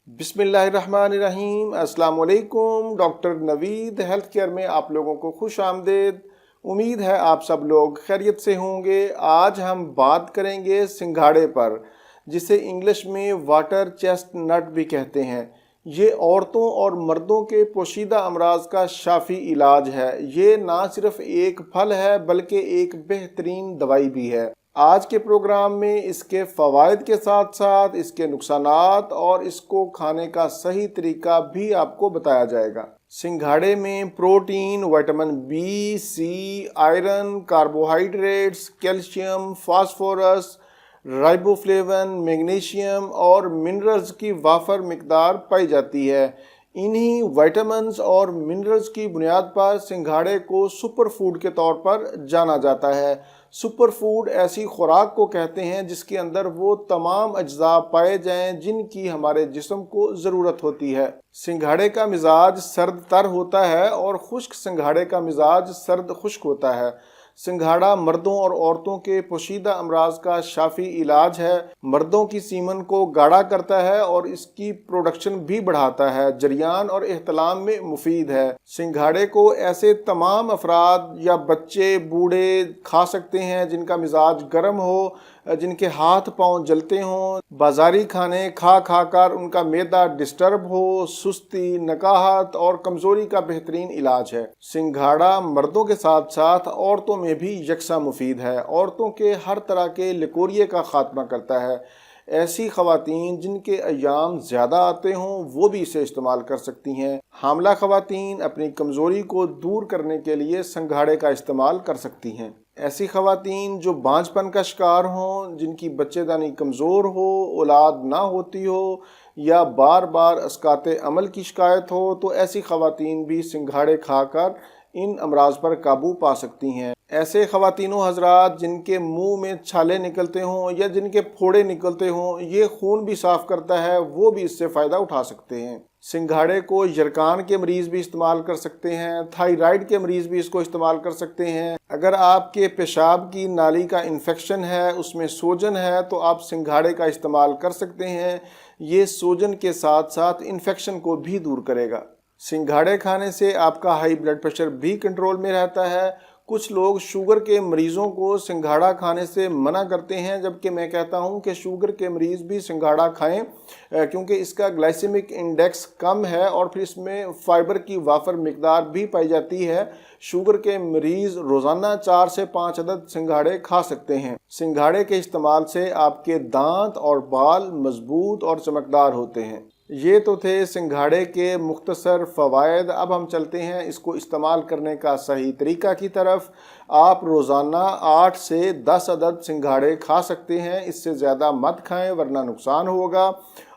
बिस्मिल्लाहिर्रहमानिर्रहीम। अस्सलाम वालेकुम। डॉक्टर नवीद हेल्थ केयर में आप लोगों को खुश आमदेद। उम्मीद है आप सब लोग खैरियत से होंगे। आज हम बात करेंगे सिंघाड़े पर, जिसे इंग्लिश में वाटर चेस्टनट भी कहते हैं। ये औरतों और मर्दों के पोशीदा अमराज का शाफी इलाज है। ये ना सिर्फ एक फल है बल्कि एक बेहतरीन दवाई भी है। आज के प्रोग्राम में इसके फ़वाइद के साथ साथ इसके नुकसानात और इसको खाने का सही तरीका भी आपको बताया जाएगा। सिंघाड़े में protein, vitamin B, C, iron, carbohydrates, calcium, phosphorus, riboflavin, magnesium और मिनरल्स की वाफर मिकदार पाई जाती है। इन्हीं विटामिन्स और मिनरल्स की बुनियाद पर सिंघाड़े को सुपर फूड के तौर पर जाना जाता है। सुपर फूड ऐसी खुराक को कहते हैं जिसके अंदर वो तमाम अज्जा पाए जाएं जिनकी हमारे जिस्म को ज़रूरत होती है। सिंघाड़े का मिजाज सर्द तर होता है और खुश्क सिंघाड़े का मिजाज सर्द खुश्क होता है। सिंघाड़ा मर्दों और औरतों के पोशीदा अमराज का शाफी इलाज है। मर्दों की सीमन को गाढ़ा करता है और इसकी प्रोडक्शन भी बढ़ाता है। जरियान और एहतलाम में मुफीद है। सिंघाड़े को ऐसे तमाम अफराद या बच्चे बूढ़े खा सकते हैं जिनका मिजाज गर्म हो, जिनके हाथ पांव जलते हों, बाजारी खाने खा खा कर उनका मैदा डिस्टर्ब हो, सुस्ती, नकाहत और कमजोरी का बेहतरीन इलाज है। सिंघाड़ा मर्दों के साथ साथ औरतों में भी यकसा मुफीद है। औरतों के हर तरह के लिकोरिए का खात्मा करता है। ऐसी ख़वातीन जिनके अयाम ज़्यादा आते हों वो भी इसे इस्तेमाल कर सकती हैं। हामला ख़वातीन अपनी कमज़ोरी को दूर करने के लिए सिंघाड़े का इस्तेमाल कर सकती हैं। ऐसी ख़वातीन जो बांझपन का शिकार हों, जिनकी बच्चेदानी कमज़ोर हो, औलाद ना होती हो या बार बार अस्काते अमल की शिकायत हो, तो ऐसी ख़वातीन भी सिंघाड़े खाकर इन अमराज पर काबू पा सकती हैं। ऐसे ख़वातीनों हजरात जिनके मुंह में छाले निकलते हों या जिनके फोड़े निकलते हों, ये खून भी साफ़ करता है, वो भी इससे फ़ायदा उठा सकते हैं। सिंघाड़े को यरकान के मरीज़ भी इस्तेमाल कर सकते हैं। थायराइड के मरीज़ भी इसको इस्तेमाल कर सकते हैं। अगर आपके पेशाब की नाली का इन्फेक्शन है, उसमें सोजन है, तो आप सिंघाड़े का इस्तेमाल कर सकते हैं। ये सोजन के साथ साथ इन्फेक्शन को भी दूर करेगा। सिंघाड़े खाने से आपका हाई ब्लड प्रेशर भी कंट्रोल में रहता है। कुछ लोग शुगर के मरीज़ों को सिंघाड़ा खाने से मना करते हैं, जबकि मैं कहता हूं कि शुगर के मरीज़ भी सिंघाड़ा खाएं, क्योंकि इसका ग्लाइसेमिक इंडेक्स कम है और फिर इसमें फ़ाइबर की वाफर मिकदार भी पाई जाती है। शुगर के मरीज़ रोज़ाना 4 से 5 अदद सिंघाड़े खा सकते हैं। सिंघाड़े के इस्तेमाल से आपके दांत और बाल मजबूत और चमकदार होते हैं। ये तो थे सिंघाड़े के मुख्तसर फ़वाइद। अब हम चलते हैं इसको इस्तेमाल करने का सही तरीका की तरफ। आप रोज़ाना 8 से 10 अदद सिंघाड़े खा सकते हैं। इससे ज़्यादा मत खाएं वरना नुकसान होगा।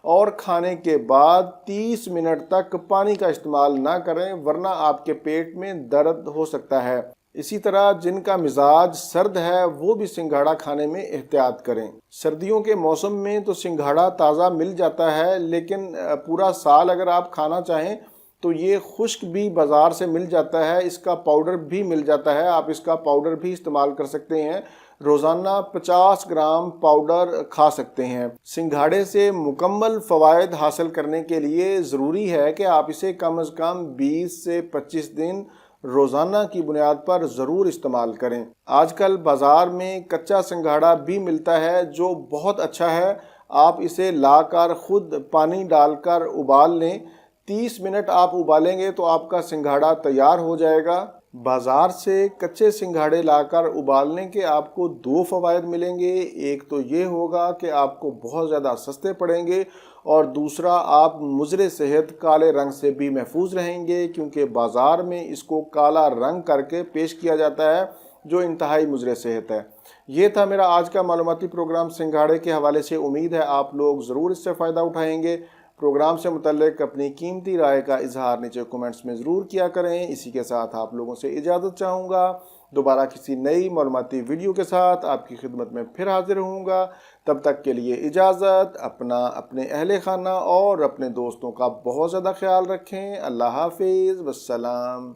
और खाने के बाद 30 मिनट तक पानी का इस्तेमाल ना करें वरना आपके पेट में दर्द हो सकता है। इसी तरह जिनका मिजाज सर्द है वो भी सिंघाड़ा खाने में एहतियात करें। सर्दियों के मौसम में तो सिंघाड़ा ताज़ा मिल जाता है, लेकिन पूरा साल अगर आप खाना चाहें तो ये खुश्क भी बाज़ार से मिल जाता है। इसका पाउडर भी मिल जाता है, आप इसका पाउडर भी इस्तेमाल कर सकते हैं। रोज़ाना 50 ग्राम पाउडर खा सकते हैं। सिंघाड़े से मुकम्मल फ़वाइद हासिल करने के लिए ज़रूरी है कि आप इसे कम अज़ कम 20 से 25 दिन रोज़ाना की बुनियाद पर ज़रूर इस्तेमाल करें। आजकल बाज़ार में कच्चा सिंघाड़ा भी मिलता है जो बहुत अच्छा है। आप इसे लाकर ख़ुद पानी डालकर उबाल लें। 30 मिनट आप उबालेंगे तो आपका सिंघाड़ा तैयार हो जाएगा। बाज़ार से कच्चे सिंघाड़े लाकर उबालने के आपको 2 फ़वाइद मिलेंगे। एक तो ये होगा कि आपको बहुत ज़्यादा सस्ते पड़ेंगे और दूसरा आप मुज़रे सेहत काले रंग से भी महफूज रहेंगे, क्योंकि बाज़ार में इसको काला रंग करके पेश किया जाता है जो इंतहाई मुज़रे सेहत है। ये था मेरा आज का मालूमाती प्रोग्राम सिंघाड़े के हवाले से। उम्मीद है आप लोग ज़रूर इससे फ़ायदा उठाएंगे। प्रोग्राम से मुतल्लिक अपनी कीमती राय का इजहार नीचे कमेंट्स में ज़रूर किया करें। इसी के साथ आप लोगों से इजाज़त चाहूँगा। दोबारा किसी नई मालूमाती वीडियो के साथ आपकी खिदमत में फिर हाजिर होऊंगा। तब तक के लिए इजाज़त। अपने अहले खाना और अपने दोस्तों का बहुत ज़्यादा ख्याल रखें। अल्लाह हाफिज़। वस्सलाम।